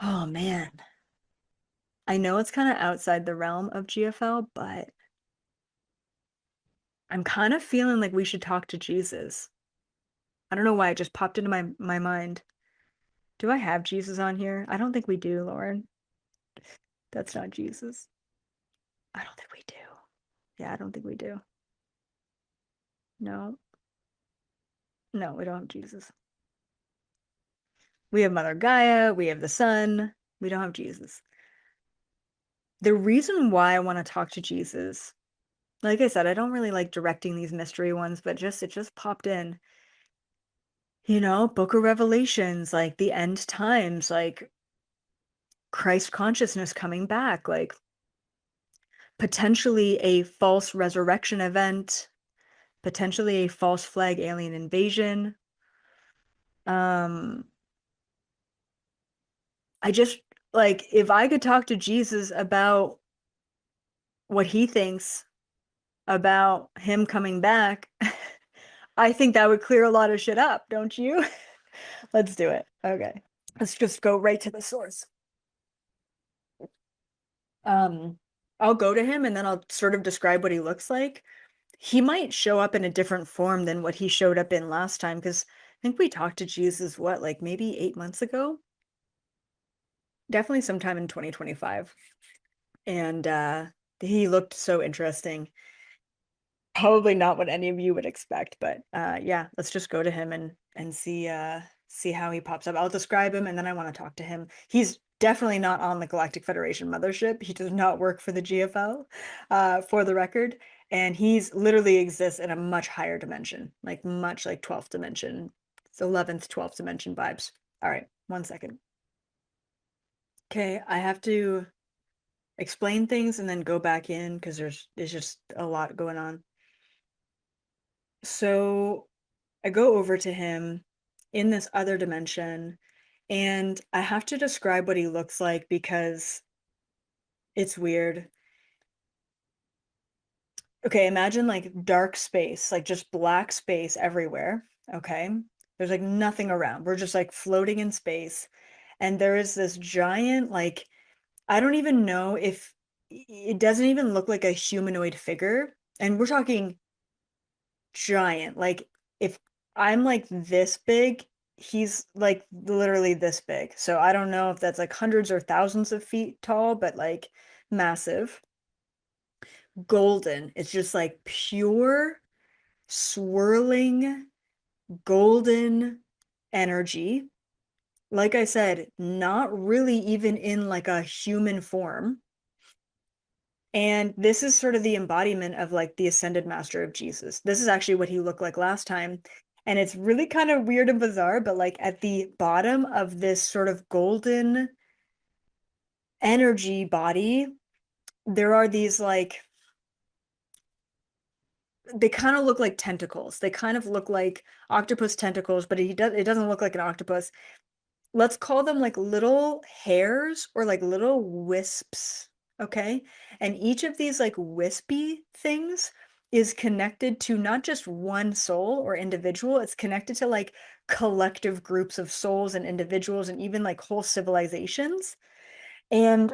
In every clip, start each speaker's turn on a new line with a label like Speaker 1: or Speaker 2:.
Speaker 1: Oh man. I know it's kind of outside the realm of GFL, but I'm kind of feeling like we should talk to Jesus. I don't know why it just popped into my mind. Do I have Jesus on here? I don't think we do, Lauren. That's not Jesus. I don't think we do. Yeah, I don't think we do. No. No, we don't have Jesus. We have Mother Gaia, we have the sun. We don't have Jesus. The reason why I want to talk to Jesus, like I said, I don't really like directing these mystery ones, but just it just popped in. Book of Revelations, like the end times, like Christ consciousness coming back, like potentially a false resurrection event, potentially a false flag alien invasion. Um, I just like if I could talk to Jesus about what he thinks about him coming back, I think that would clear a lot of shit up, don't you? Let's do it. Okay. Let's just go right to the source. Um, I'll go to him and then I'll sort of describe what he looks like. He might show up in a different form than what he showed up in last time because I think we talked to Jesus, what, like maybe 8 months ago? Definitely sometime in 2025. And he looked so interesting. Probably not what any of you would expect, but yeah, let's just go to him and see how he pops up. I'll describe him and then I want to talk to him. He's definitely not on the Galactic Federation mothership. He does not work for the GFL, for the record. And he's literally exists in a much higher dimension, like much like 12th dimension. It's 11th, 12th dimension vibes. All right, 1 second. Okay, I have to explain things and then go back in because there's just a lot going on. So I go over to him in this other dimension and I have to describe what he looks like because it's weird. Okay, imagine like dark space, like just black space everywhere. Okay. There's like nothing around. We're just like floating in space. And there is this giant, like, I don't even know if it doesn't even look like a humanoid figure. And we're talking giant. Like if I'm like this big, he's like literally this big. So I don't know if that's like hundreds or thousands of feet tall, but like massive. Golden. It's just like pure swirling golden energy. Like I said, not really even in like a human form. And this is sort of the embodiment of like the ascended master of Jesus. This is actually what he looked like last time. And it's really kind of weird and bizarre, but like at the bottom of this sort of golden energy body, there are these like, they kind of look like tentacles. They kind of look like octopus tentacles, but it doesn't look like an octopus. Let's call them like little hairs or like little wisps, okay? And each of these like wispy things is connected to not just one soul or individual, it's connected to like collective groups of souls and individuals and even like whole civilizations. And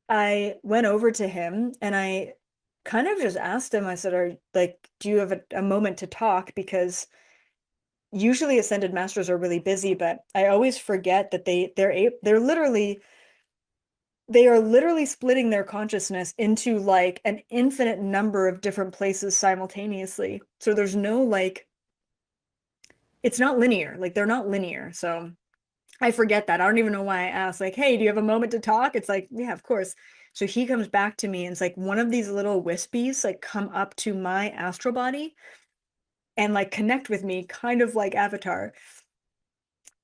Speaker 1: I went over to him and I kind of just asked him, I said, are like, do you have a moment to talk? Because usually ascended masters are really busy, but I always forget that they are literally splitting their consciousness into like an infinite number of different places simultaneously. So there's no like it's not linear. Like they're not linear. So I forget that. I don't even know why I asked like, "Hey, do you have a moment to talk?" It's like, "Yeah, of course." So he comes back to me and it's like one of these little wispies like come up to my astral body and like connect with me kind of like Avatar.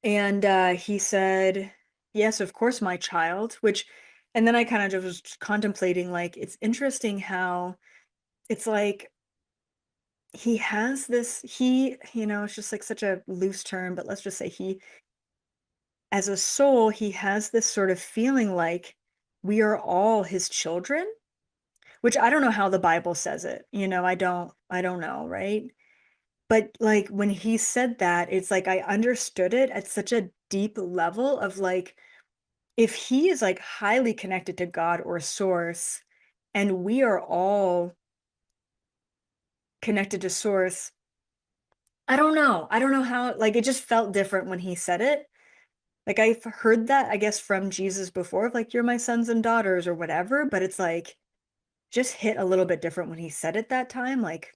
Speaker 1: And he said, "Yes, of course, my child," which, and then I kind of just was contemplating, like, it's interesting how it's like he has this, it's just like such a loose term, but let's just say as a soul, he has this sort of feeling like we are all his children, which I don't know how the Bible says it. I don't know, right? But like when he said that, it's like I understood it at such a deep level of like, if he is like highly connected to God or source, and we are all connected to source, I don't know. I don't know how, like, it just felt different when he said it. Like, I've heard that, I guess, from Jesus before, of like, you're my sons and daughters or whatever, but it's like, just hit a little bit different when he said it that time. Like,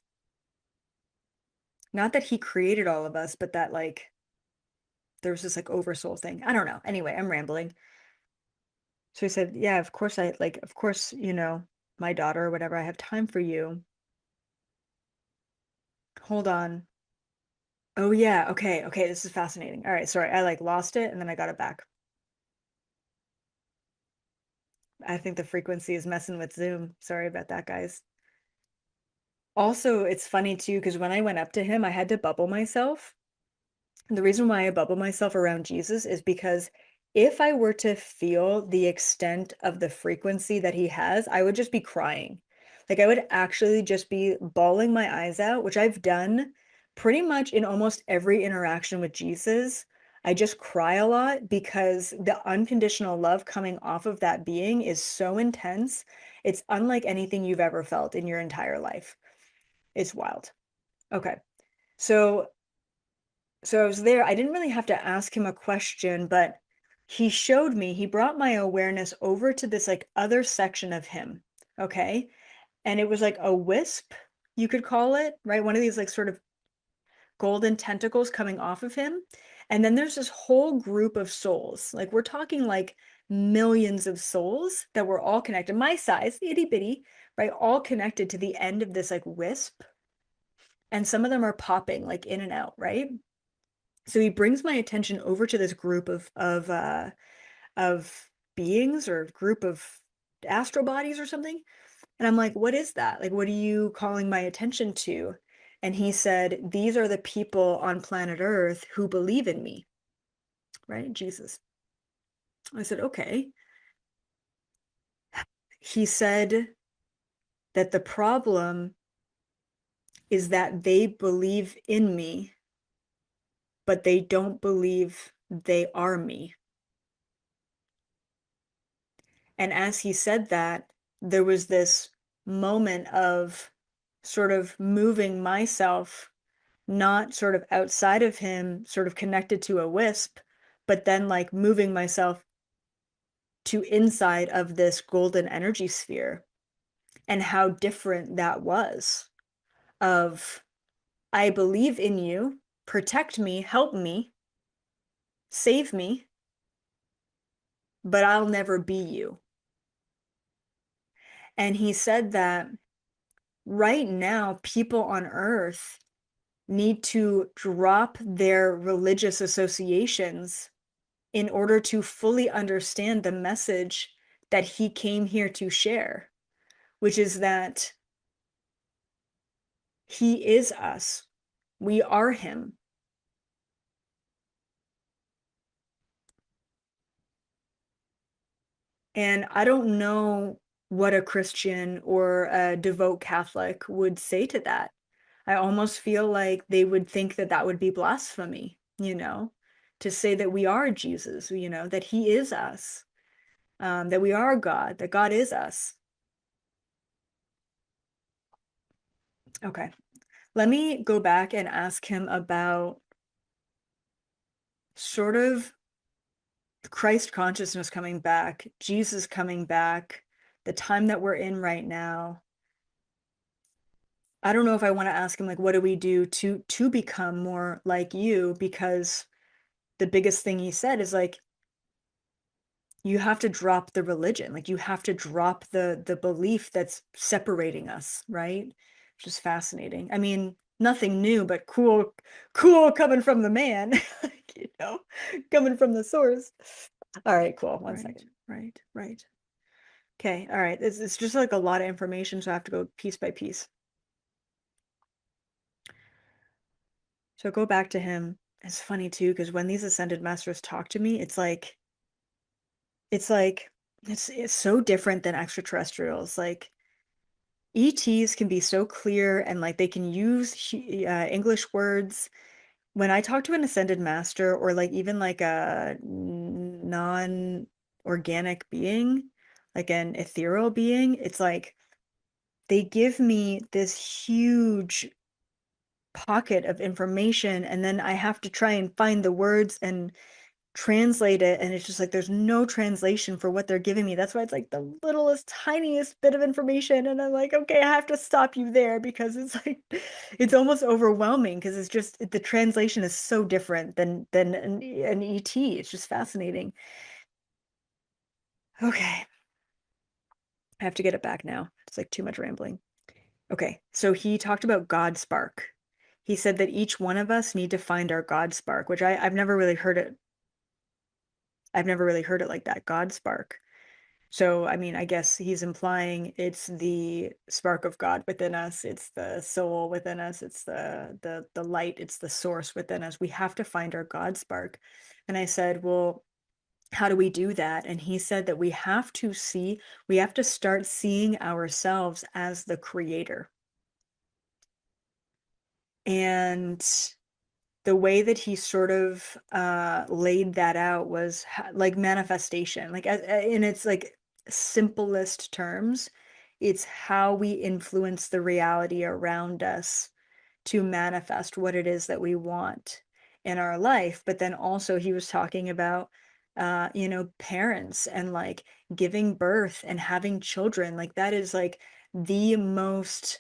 Speaker 1: not that he created all of us, but that, like, there was this, like, oversoul thing. I don't know. Anyway, I'm rambling. So he said, yeah, of course, of course, my daughter or whatever, I have time for you. Hold on. Oh, yeah. Okay. Okay. This is fascinating. All right. Sorry. I like lost it and then I got it back. I think the frequency is messing with Zoom. Sorry about that, guys. Also, it's funny too, because when I went up to him, I had to bubble myself. And the reason why I bubble myself around Jesus is because if I were to feel the extent of the frequency that he has, I would just be crying. Like I would actually just be bawling my eyes out, which I've done pretty much in almost every interaction with Jesus. I just cry a lot because the unconditional love coming off of that being is so intense. It's unlike anything you've ever felt in your entire life. It's wild. Okay. So I was there. I didn't really have to ask him a question, but he brought my awareness over to this like other section of him. Okay. And it was like a wisp, you could call it, right? One of these like sort of golden tentacles coming off of him. And then there's this whole group of souls. Like we're talking like millions of souls that were all connected, my size, itty bitty, right? All connected to the end of this like wisp. And some of them are popping like in and out, right? So he brings my attention over to this group of beings or group of astral bodies or something. And I'm like, what is that? Like, what are you calling my attention to? And he said, these are the people on planet Earth who believe in me, right? Jesus. I said, okay. He said that the problem is that they believe in me, but they don't believe they are me. And as he said that, there was this moment of sort of moving myself, not sort of outside of him, sort of connected to a wisp, but then like moving myself to inside of this golden energy sphere, and how different that was of, I believe in you, protect me, help me, save me, but I'll never be you. And he said that right now, people on earth need to drop their religious associations in order to fully understand the message that he came here to share, which is that he is us. We are him. And I don't know what a Christian or a devout Catholic would say to that. I almost feel like they would think that that would be blasphemy, to say that we are Jesus, that he is us, that we are God, that God is us. Okay. Let me go back and ask him about sort of Christ consciousness coming back, Jesus coming back, the time that we're in right now. I don't know if I want to ask him like, what do we do to become more like you? Because the biggest thing he said is like, you have to drop the religion, like you have to drop the belief that's separating us, right? Which is fascinating. I mean, nothing new, but cool coming from the man, like, coming from the source. All right, cool. One second. Right. Okay, all right. It's just like a lot of information, so I have to go piece by piece. So go back to him. It's funny too, because when these ascended masters talk to me, it's so different than extraterrestrials. Like ETs can be so clear and like they can use English words. When I talk to an ascended master or like even like a non organic being, like an ethereal being, it's like they give me this huge pocket of information, and then I have to try and find the words and translate it, and it's just like there's no translation for what they're giving me. That's why it's like the littlest, tiniest bit of information, and I'm like, okay, I have to stop you there because it's like it's almost overwhelming because it's just the translation is so different than an ET. It's just fascinating. Okay, I have to get it back now. It's like too much rambling. Okay, so he talked about God spark. He said that each one of us need to find our God spark, which I've never really heard it. I've never really heard it like that, God spark. So, I mean, I guess he's implying it's the spark of God within us. It's the soul within us. It's the light. It's the source within us. We have to find our God spark. And I said, well, how do we do that? And he said that we have to start seeing ourselves as the creator. And the way that he sort of laid that out was like manifestation, like in its like simplest terms, it's how we influence the reality around us to manifest what it is that we want in our life. But then also he was talking about parents and like giving birth and having children. Like that is like the most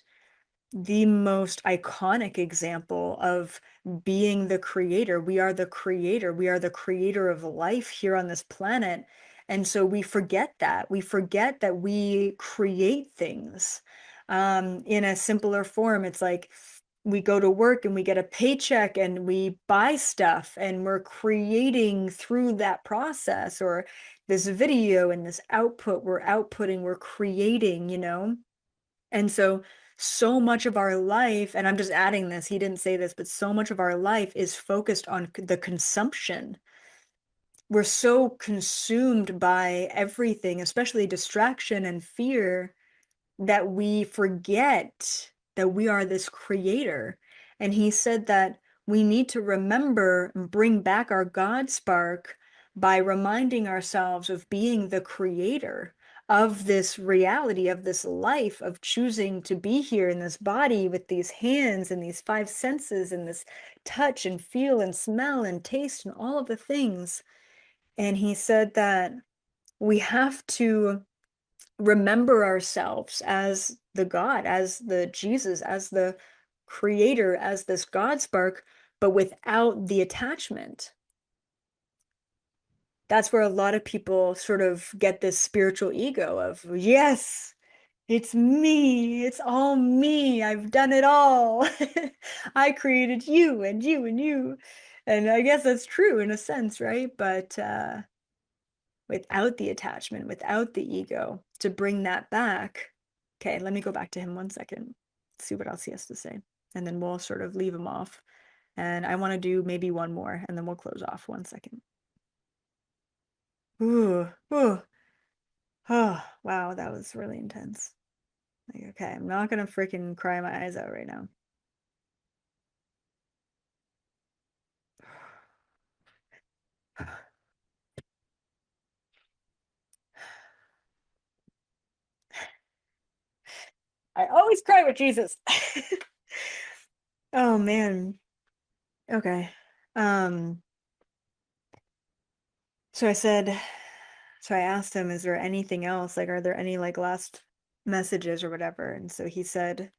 Speaker 1: the most iconic example of being the creator. We are the creator. We are the creator of life here on this planet. And so we forget that. We forget that we create things in a simpler form. It's like we go to work and we get a paycheck and we buy stuff and we're creating through that process, or this video and this output we're outputting, we're creating, and so much of our life, and I'm just adding this, he didn't say this, but so much of our life is focused on the consumption. We're so consumed by everything, especially distraction and fear, that we forget that we are this creator. And he said that we need to remember and bring back our God spark by reminding ourselves of being the creator of this reality, of this life, of choosing to be here in this body with these hands and these five senses and this touch and feel and smell and taste and all of the things. And he said that we have to remember ourselves as the God, as the Jesus, as the creator, as this God spark, but without the attachment. That's where a lot of people sort of get this spiritual ego of, yes, it's me, it's all me, I've done it all. I created you and you and you. And I guess that's true in a sense, right? But without the attachment, without the ego, to bring that back. Okay, let me go back to him 1 second, see what else he has to say, and then we'll sort of leave him off. And I want to do maybe one more, and then we'll close off. 1 second. Ooh, ooh, oh, wow, that was really intense. Like, okay, I'm not gonna freaking cry my eyes out right now. I always cry with Jesus. Oh man. Okay. Um, so I said, so I asked him, is there anything else? Like, are there any like last messages or whatever? And so he said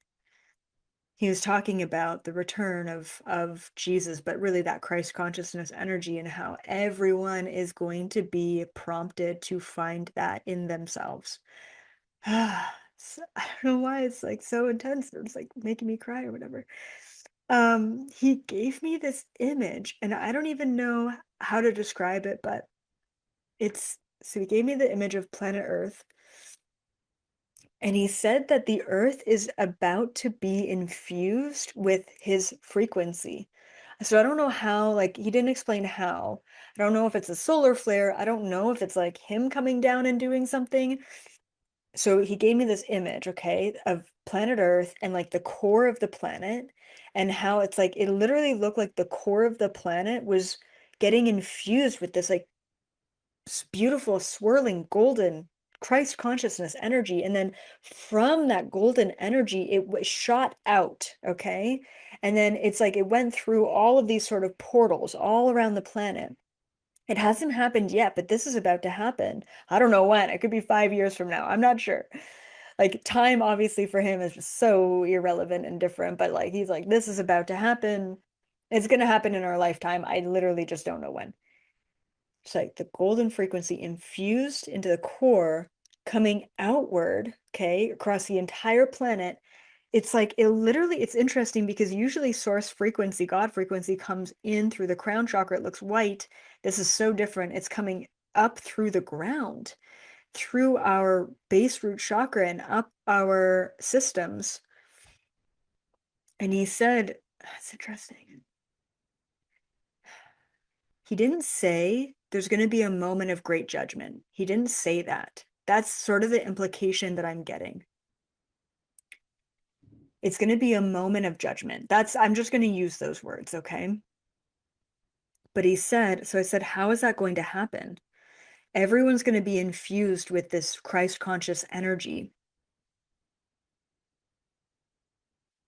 Speaker 1: he was talking about the return of Jesus, but really that Christ consciousness energy and how everyone is going to be prompted to find that in themselves. So, I don't know why it's like so intense. It's like making me cry or whatever. He gave me this image, and I don't even know how to describe it, but so he gave me the image of planet Earth, and he said that the Earth is about to be infused with his frequency. So I don't know how, like, he didn't explain how. I don't know if it's a solar flare. I don't know if it's like him coming down and doing something. So he gave me this image, okay, of planet Earth and like the core of the planet, and how it's like it literally looked like the core of the planet was getting infused with this like beautiful, swirling, golden Christ consciousness energy. And then from that golden energy, it was shot out, okay? And then it's like it went through all of these sort of portals all around the planet. It hasn't happened yet, but this is about to happen. I don't know when. It could be 5 years from now. I'm not sure. Like time, obviously, for him is just so irrelevant and different, but like he's like, this is about to happen. It's gonna happen in our lifetime. I literally just don't know when. It's like the golden frequency infused into the core, coming outward, okay, across the entire planet. It's like it literally, it's interesting because usually source frequency, God frequency, comes in through the crown chakra. It looks white. This is so different. It's coming up through the ground, through our base root chakra and up our systems. And he said, that's interesting. He didn't say there's going to be a moment of great judgment. He didn't say that. That's sort of the implication that I'm getting. It's going to be a moment of judgment. I'm just going to use those words, okay? But he said, so I said, how is that going to happen? Everyone's going to be infused with this Christ conscious energy.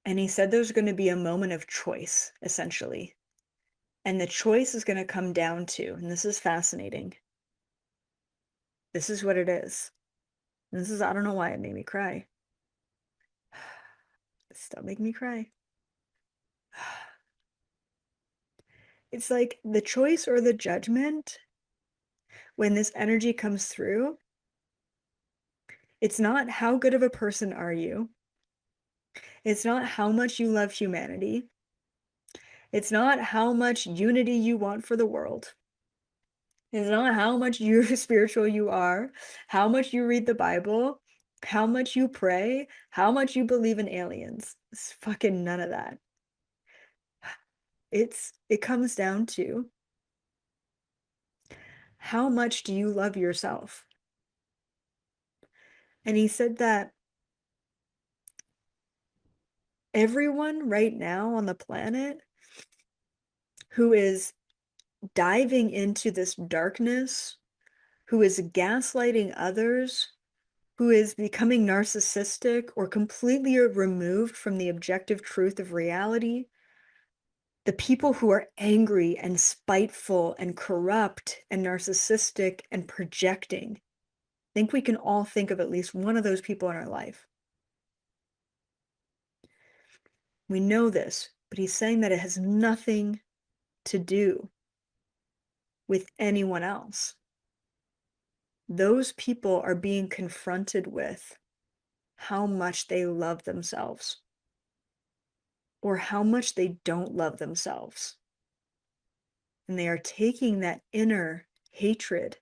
Speaker 1: And he said there's going to be a moment of choice, essentially. And the choice is going to come down to, and this is fascinating. This is what it is. And this is, I don't know why it made me cry. Stop making me cry. It's like the choice or the judgment, when this energy comes through, it's not how good of a person are you. It's not how much you love humanity. It's not how much unity you want for the world. It's not how much spiritual you are, how much you read the Bible, how much you pray, how much you believe in aliens. It's fucking none of that. It comes down to how much do you love yourself? And he said that everyone right now on the planet who is diving into this darkness, who is gaslighting others, who is becoming narcissistic or completely removed from the objective truth of reality, the people who are angry and spiteful and corrupt and narcissistic and projecting, I think we can all think of at least one of those people in our life. We know this, but he's saying that it has nothing to do with anyone else. Those people are being confronted with how much they love themselves or how much they don't love themselves. And they are taking that inner hatred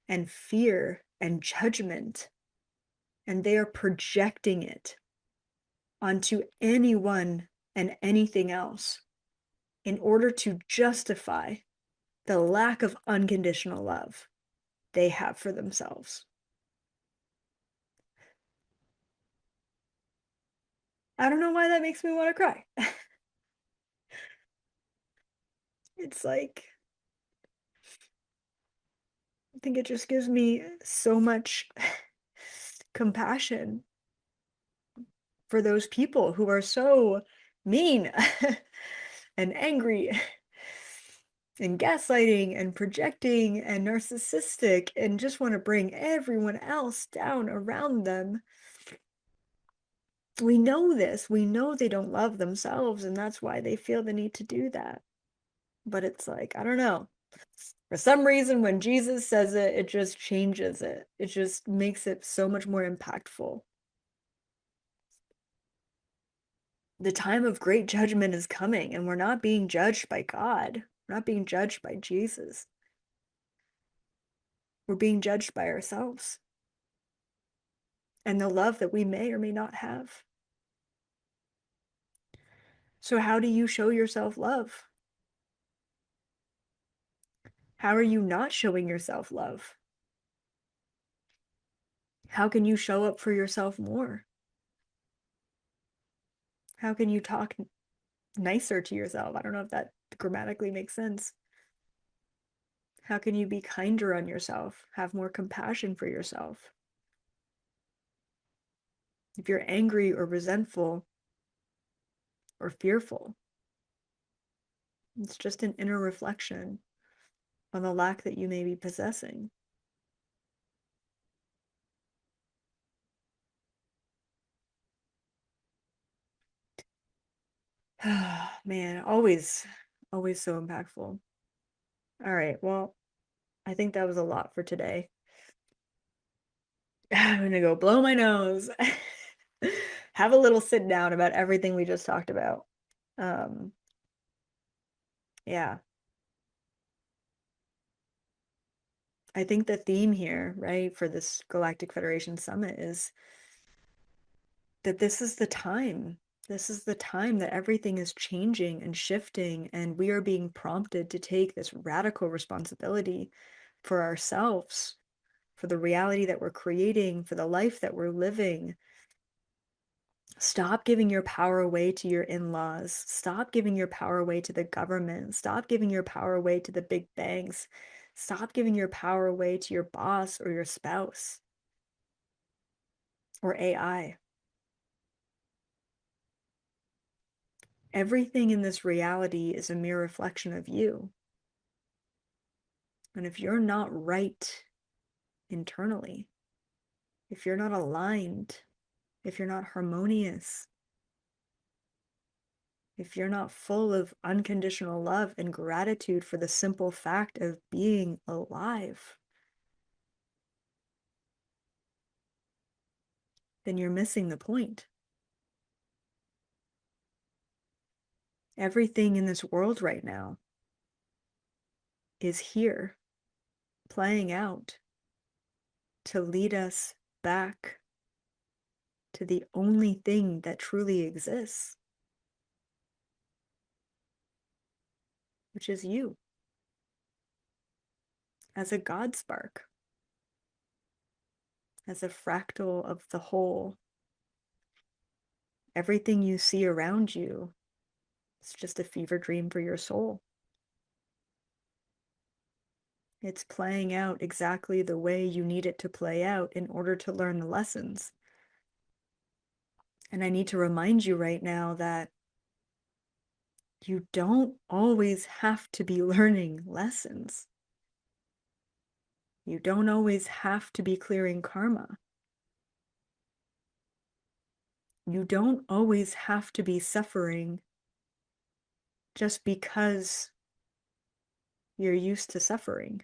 Speaker 1: and fear and judgment, and they are projecting it onto anyone and anything else in order to justify the lack of unconditional love they have for themselves. I don't know why that makes me want to cry. It's like, I think it just gives me so much compassion for those people who are so mean and angry and gaslighting and projecting and narcissistic and just want to bring everyone else down around them. We know this. We know they don't love themselves, and that's why they feel the need to do that. But it's like, I don't know. For some reason, when Jesus says it, it just changes it. It just makes it so much more impactful. The time of great judgment is coming, and we're not being judged by God. We're not being judged by Jesus. We're being judged by ourselves and the love that we may or may not have. So how do you show yourself love? How are you not showing yourself love? How can you show up for yourself more? How can you talk nicer to yourself? I don't know if that grammatically makes sense. How can you be kinder on yourself? Have more compassion for yourself? If you're angry or resentful or fearful, it's just an inner reflection on the lack that you may be possessing. Man, always so impactful. All right, well, I think that was a lot for today. I'm gonna go blow my nose. Have a little sit down about everything we just talked about. Yeah. I think the theme here, right, for this Galactic Federation Summit is that this is the time. This is the time that everything is changing and shifting, and we are being prompted to take this radical responsibility for ourselves, for the reality that we're creating, for the life that we're living. Stop giving your power away to your in-laws. Stop giving your power away to the government. Stop giving your power away to the big banks. Stop giving your power away to your boss or your spouse or AI. Everything in this reality is a mere reflection of you. And if you're not right internally, if you're not aligned, if you're not harmonious, if you're not full of unconditional love and gratitude for the simple fact of being alive, then you're missing the point. Everything in this world right now is here, playing out to lead us back to the only thing that truly exists, which is you as a God spark, as a fractal of the whole. Everything you see around you is just a fever dream for your soul. It's playing out exactly the way you need it to play out in order to learn the lessons. And I need to remind you right now that you don't always have to be learning lessons. You don't always have to be clearing karma. You don't always have to be suffering just because you're used to suffering.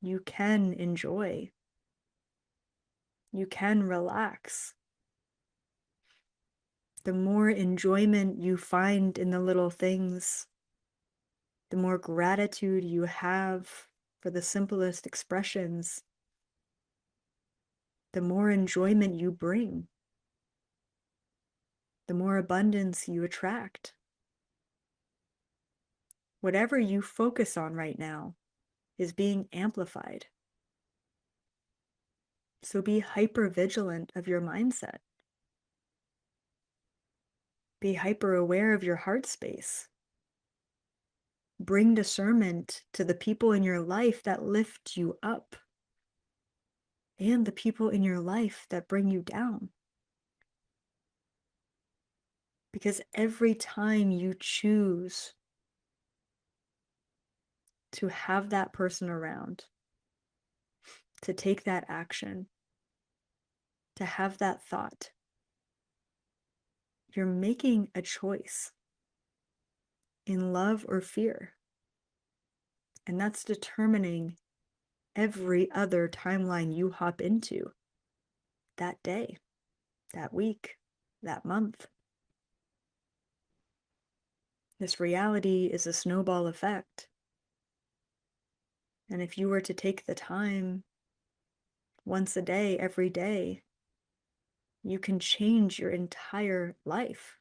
Speaker 1: You can enjoy. You can relax. The more enjoyment you find in the little things, the more gratitude you have for the simplest expressions, the more enjoyment you bring, the more abundance you attract. Whatever you focus on right now is being amplified. So be hyper vigilant of your mindset. Be hyper aware of your heart space. Bring discernment to the people in your life that lift you up and the people in your life that bring you down. Because every time you choose to have that person around, to take that action, to have that thought, you're making a choice in love or fear. And that's determining every other timeline you hop into that day, that week, that month. This reality is a snowball effect. And if you were to take the time once a day, every day, you can change your entire life.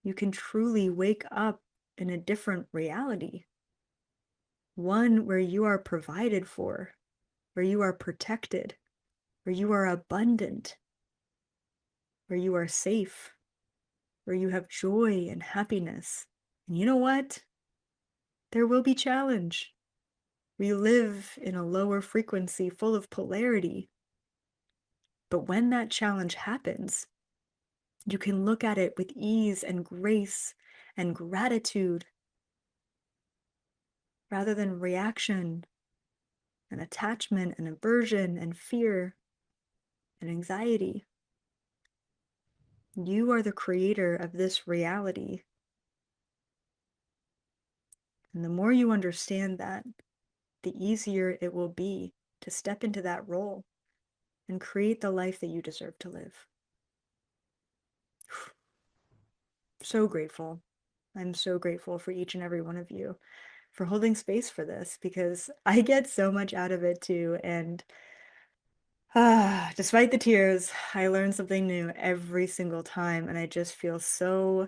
Speaker 1: You can truly wake up in a different reality. One where you are provided for, where you are protected, where you are abundant, where you are safe, where you have joy and happiness. And you know what? There will be challenge. We live in a lower frequency full of polarity. But when that challenge happens, you can look at it with ease and grace and gratitude rather than reaction and attachment and aversion and fear and anxiety. You are the creator of this reality. And the more you understand that, the easier it will be to step into that role and create the life that you deserve to live. So grateful. I'm so grateful for each and every one of you for holding space for this, because I get so much out of it too. And despite the tears, I learn something new every single time. And I just feel so,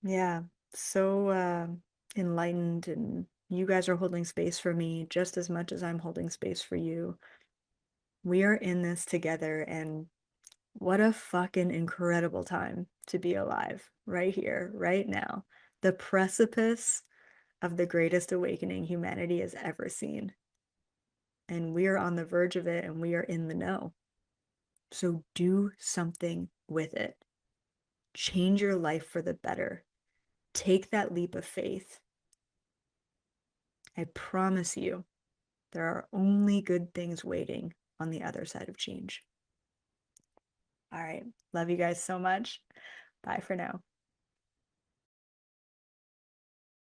Speaker 1: yeah, so enlightened. And you guys are holding space for me just as much as I'm holding space for you. We are in this together, and what a fucking incredible time to be alive right here, right now. The precipice of the greatest awakening humanity has ever seen. And we are on the verge of it, and we are in the know. So do something with it. Change your life for the better. Take that leap of faith. I promise you, there are only good things waiting on the other side of change. All right. Love you guys so much. Bye for now.